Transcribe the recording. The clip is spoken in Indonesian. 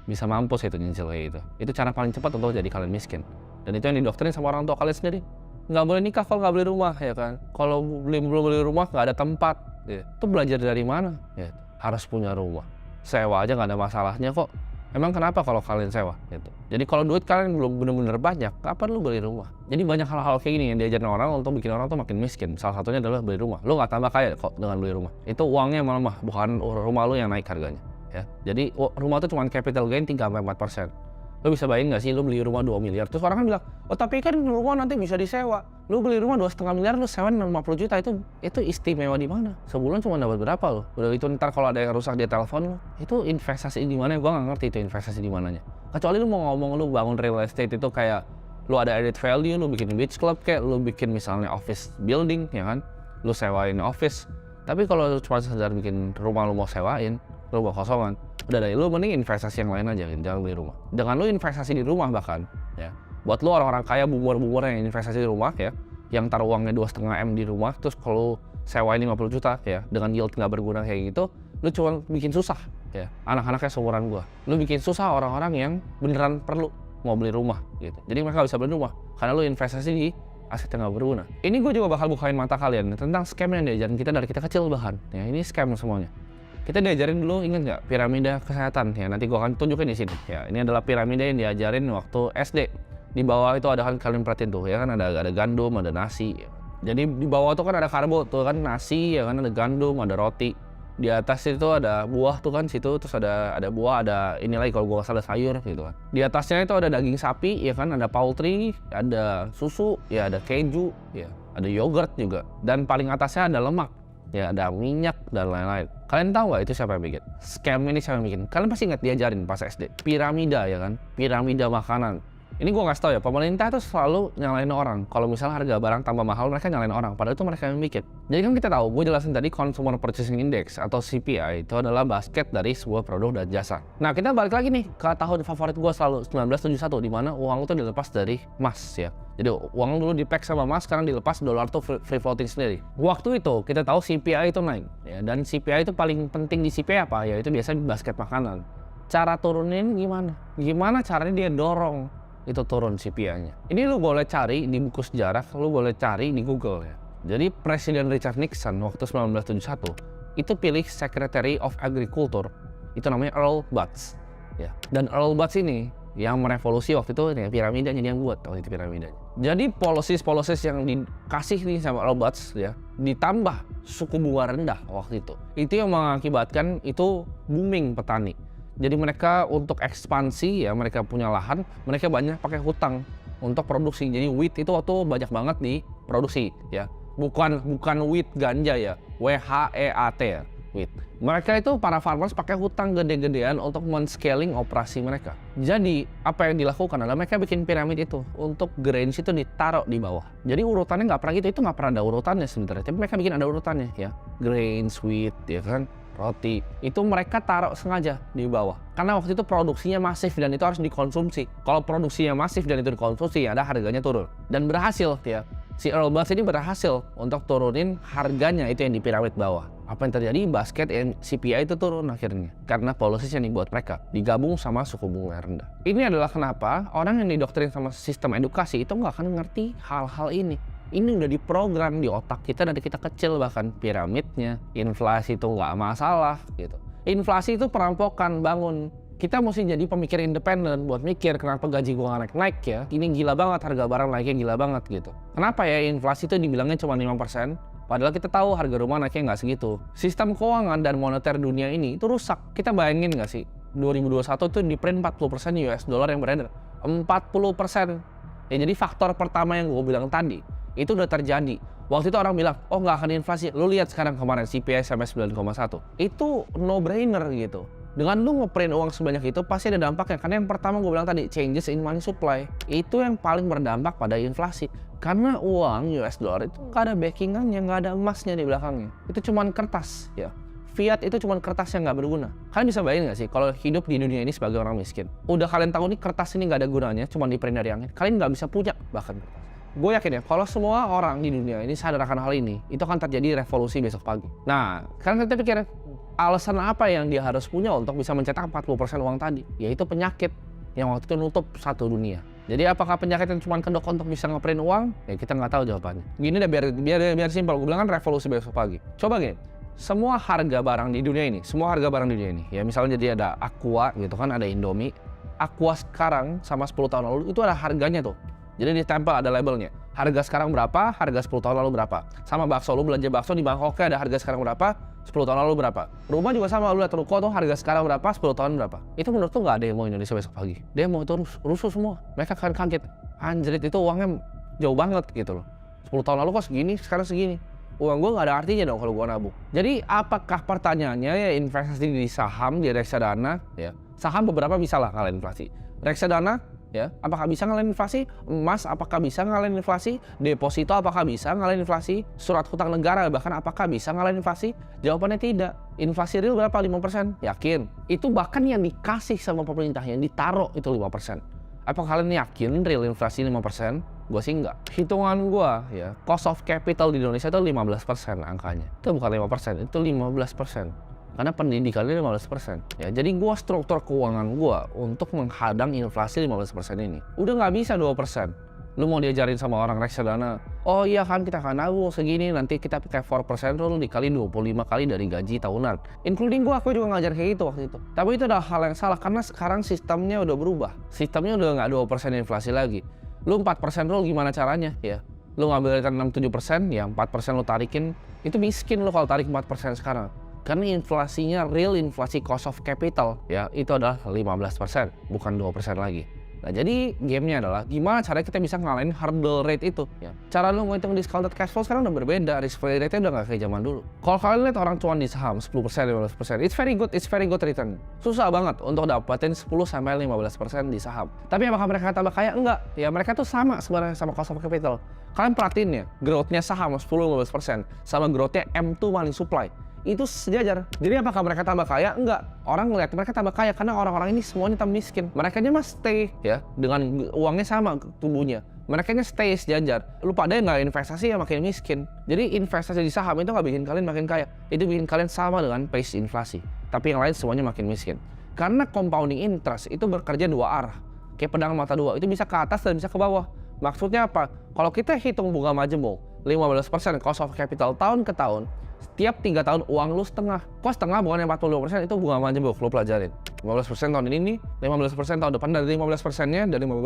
bisa mampus itu nyicil kayak gitu. Itu cara paling cepat untuk jadi kalian miskin. Dan itu yang didoktrin sama orang tua kalian sendiri. Nggak boleh nikah kalau nggak beli rumah, ya kan? Kalau belum beli rumah nggak ada tempat. Ya. Itu belajar dari mana? Ya, harus punya rumah. Sewa aja nggak ada masalahnya kok. Emang kenapa kalau kalian sewa? Gitu. Jadi kalau duit kalian belum bener-bener banyak, kapan lu beli rumah? Jadi banyak hal-hal kayak gini yang diajarin orang untuk bikin orang tuh makin miskin. Salah satunya adalah beli rumah. Lu nggak tambah kaya kok dengan beli rumah. Itu uangnya malah bukan rumah lu yang naik harganya. Ya. Jadi rumah tuh cuma capital gain 3-4%. Lu bisa bayangin nggak sih lu beli rumah 2 miliar, terus orang kan bilang, oh tapi kan rumah nanti bisa disewa. Lu beli rumah 2,5 miliar, lu sewa 50 juta, itu istimewa di mana? Sebulan cuma dapat berapa lu? Udah itu ntar kalau ada yang rusak dia telepon lu, itu investasi di mana? Gua nggak ngerti itu investasi di mananya. Kecuali lu mau ngomong lu bangun real estate itu kayak lu ada added value, lu bikin beach club kayak lu bikin misalnya office building, ya kan? Lu sewain office. Tapi kalau lu cuma sekedar bikin rumah lu mau sewain, lu mau kosongan, udah dari lu mending investasi yang lain aja, jangan beli rumah. Dengan lu investasi di rumah bahkan, ya, buat lu orang-orang kaya bumur-bumur yang investasi di rumah ya, yang taruh uangnya 2,5 M di rumah, terus kalau sewain 50 juta ya, dengan yield nggak berguna kayak gitu, lu cuma bikin susah ya, anak-anaknya seumuran gua. Lu bikin susah orang-orang yang beneran perlu mau beli rumah gitu. Jadi mereka nggak bisa beli rumah karena lu investasi di aset yang nggak berguna. Ini gue juga bakal bukain mata kalian tentang scam yang diajarin kita dari kita kecil bahkan. Ya ini scam semuanya. Kita diajarin dulu, ingat nggak, piramida kesehatan ya, nanti gua akan tunjukin di sini ya. Ini adalah piramida yang diajarin waktu SD. Di bawah itu ada, kan kalian perhatiin tuh ya kan, ada gandum, ada nasi ya. Jadi di bawah tuh kan ada karbo tuh kan, nasi ya kan, ada gandum, ada roti. Di atas itu ada buah tuh kan situ, terus ada buah, ada ini lagi kalau gua nggak salah sayur gitu kan. Di atasnya itu ada daging sapi ya kan, ada poultry, ada susu ya, ada keju ya, ada yogurt juga, dan paling atasnya ada lemak ya, ada minyak dan lain-lain. Kalian tahu nggak itu siapa yang bikin? Scam ini siapa yang bikin? Kalian pasti ingat diajarin pas SD. Piramida ya kan? Piramida makanan. Ini gue nggak tahu ya, pemerintah tuh selalu nyalain orang. Kalau misalnya harga barang tambah mahal, mereka nyalain orang. Padahal itu mereka yang bikin. Jadi kan kita tahu, gue jelasin tadi Consumer Purchasing Index atau CPI itu adalah basket dari sebuah produk dan jasa. Nah kita balik lagi nih ke tahun favorit gue selalu, 1971, di mana uang itu dilepas dari emas ya. Jadi uang dulu di-pack sama emas, sekarang dilepas, dolar tuh free floating sendiri. Waktu itu kita tahu CPI itu naik ya, dan CPI itu paling penting di CPI apa? Ya itu biasanya basket makanan. Cara turunin gimana? Gimana caranya dia dorong itu turun CPI-nya. Ini lu boleh cari di buku sejarah, lu boleh cari di Google ya. Jadi Presiden Richard Nixon waktu 1971 itu pilih Secretary of Agriculture, itu namanya Earl Butz ya. Dan Earl Butz ini yang merevolusi waktu itu ya, piramidanya dia yang buat waktu itu piramidanya. Jadi policies yang dikasih nih sama Earl Butz ya, ditambah suku bunga rendah waktu itu yang mengakibatkan itu booming petani. Jadi mereka untuk ekspansi ya, mereka punya lahan, mereka banyak pakai hutang untuk produksi. Jadi wheat itu waktu banyak banget diproduksi ya. Bukan wheat ganja ya, WHEAT ya, wheat. Mereka itu para farmers pakai hutang gede-gedean untuk men-scaling operasi mereka. Jadi apa yang dilakukan adalah mereka bikin piramid itu untuk grains itu ditaruh di bawah. Jadi urutannya nggak pernah gitu, itu nggak pernah ada urutannya sebenarnya. Tapi mereka bikin ada urutannya ya, grains, wheat ya kan, roti. Itu mereka taruh sengaja di bawah. Karena waktu itu produksinya masif dan itu harus dikonsumsi. Kalau produksinya masif dan itu dikonsumsi, ada harganya turun. Dan berhasil ya. Si Earl Butz ini berhasil untuk turunin harganya itu yang di piramid bawah. Apa yang terjadi? Basket CPI itu turun akhirnya. Karena policy yang dibuat mereka digabung sama suku bunga rendah. Ini adalah kenapa orang yang didoktrin sama sistem edukasi itu nggak akan ngerti hal-hal ini. Ini udah diprogram di otak kita dari kita kecil, bahkan piramidnya, inflasi itu nggak masalah gitu. Inflasi itu perampokan, bangun. Kita mesti jadi pemikir independen buat mikir kenapa gaji gua nggak naik-naik ya. Ini gila banget, harga barang naiknya gila banget gitu. Kenapa ya inflasi itu dibilangnya cuma 5%? Padahal kita tahu harga rumah naiknya nggak segitu. Sistem keuangan dan moneter dunia ini itu rusak. Kita bayangin nggak sih, 2021 itu di print 40% US dollar yang beredar. 40%. Ya jadi faktor pertama yang gue bilang tadi, itu udah terjadi. Waktu itu orang bilang, oh nggak akan inflasi. Lu lihat sekarang kemarin CPI sampai 9,1. Itu no-brainer gitu. Dengan lu ngeprint uang sebanyak itu pasti ada dampaknya. Karena yang pertama gue bilang tadi, changes in money supply. Itu yang paling berdampak pada inflasi. Karena uang US dollar itu nggak ada backingannya, nggak ada emasnya di belakangnya. Itu cuman kertas ya. Fiat itu cuman kertas yang nggak berguna. Kalian bisa bayangin nggak sih kalau hidup di dunia ini sebagai orang miskin? Udah kalian tahu nih kertas ini nggak ada gunanya, cuman di print dari angin. Kalian nggak bisa punya bahkan kertas. Gue yakin ya, kalau semua orang di dunia ini sadar akan hal ini, itu akan terjadi revolusi besok pagi. Nah, sekarang kita pikir, alasan apa yang dia harus punya untuk bisa mencetak 40% uang tadi? Yaitu penyakit yang waktu itu nutup satu dunia. Jadi apakah penyakit yang cuma kedok untuk bisa ngeprint uang? Ya kita nggak tahu jawabannya. Gini deh biar simpel. Gue bilang kan revolusi besok pagi. Coba gini, semua harga barang di dunia ini, ya misalnya jadi ada Aqua gitu kan, ada Indomie. Aqua sekarang sama 10 tahun lalu itu ada harganya tuh. Jadi ditempel ada labelnya. Harga sekarang berapa, harga 10 tahun lalu berapa. Sama bakso, lu belanja bakso di Bangkoknya ada harga sekarang berapa, 10 tahun lalu berapa. Rumah juga sama, lu lihat ruko tuh harga sekarang berapa, 10 tahun berapa. Itu menurut tuh nggak ada yang mau Indonesia besok pagi. Demo itu rusuh semua. Mereka akan kaget. Anjrit, itu uangnya jauh banget gitu loh. 10 tahun lalu kok segini, sekarang segini. Uang gue nggak ada artinya dong kalau gue nabung. Jadi apakah pertanyaannya ya investasi di saham, di reksadana, ya. Saham beberapa bisa lah ngalahin inflasi. Reksadana, ya, apakah bisa ngalahin inflasi? Emas apakah bisa ngalahin inflasi? Deposito apakah bisa ngalahin inflasi? Surat hutang negara bahkan apakah bisa ngalahin inflasi? Jawabannya tidak. Inflasi real berapa? 5%? Yakin. Itu bahkan yang dikasih sama pemerintah, yang ditaruh itu 5%. Apakah kalian yakin real inflasi 5%? Gue sih enggak. Hitungan gue, ya, cost of capital di Indonesia itu 15% angkanya. Itu bukan 5%, itu 15%. Karena pendidikannya 15%. Ya, jadi gua struktur keuangan gua untuk menghadang inflasi 15% ini. Udah nggak bisa 2%. Lu mau diajarin sama orang reksadana, oh iya kan kita akan nabung segini, nanti kita pakai 4% rule dikali 25 kali dari gaji tahunan. Including aku juga ngajar kayak gitu waktu itu. Tapi itu adalah hal yang salah karena sekarang sistemnya udah berubah. Sistemnya udah nggak 2% inflasi lagi. Lu 4% rule gimana caranya? Ya, lu ngambil return 6-7%, ya 4% lu tarikin, itu miskin lu kalau tarik 4% sekarang. Karena inflasinya real inflasi cost of capital, ya itu adalah 15%, bukan 2% lagi. Nah jadi gamenya adalah gimana caranya kita bisa ngalahin hurdle rate itu, ya. Cara lu ngitung discounted cash flow sekarang udah berbeda, risk free rate-nya udah gak kayak zaman dulu. Kalau kalian lihat orang cuan di saham 10%, 15%, it's very good return. Susah banget untuk dapetin 10-15% di saham. Tapi apakah mereka tambah kaya? Enggak. Ya mereka tuh sama sebenarnya sama cost of capital. Kalian perhatiin ya, growth-nya saham 10-15% sama growth-nya M2 money supply. Itu sejajar. Jadi apakah mereka tambah kaya? Enggak. Orang ngeliat mereka tambah kaya karena orang-orang ini semuanya tambah miskin. Mereka nya mah stay, ya, dengan uangnya sama tubuhnya. Mereka nya stay sejajar. Lu pada nggak investasi ya makin miskin. Jadi investasi di saham itu nggak bikin kalian makin kaya. Itu bikin kalian sama dengan pace inflasi. Tapi yang lain semuanya makin miskin. Karena compounding interest itu bekerja dua arah. Kayak pedang mata dua. Itu bisa ke atas dan bisa ke bawah. Maksudnya apa? Kalau kita hitung bunga majemuk 15% cost of capital tahun ke tahun, setiap 3 tahun uang lu setengah. Kok setengah bukan yang 42%, itu bunga majemuk, lu pelajarin. 15% tahun ini nih, 15% tahun depan, dari 15%-nya, dari 15%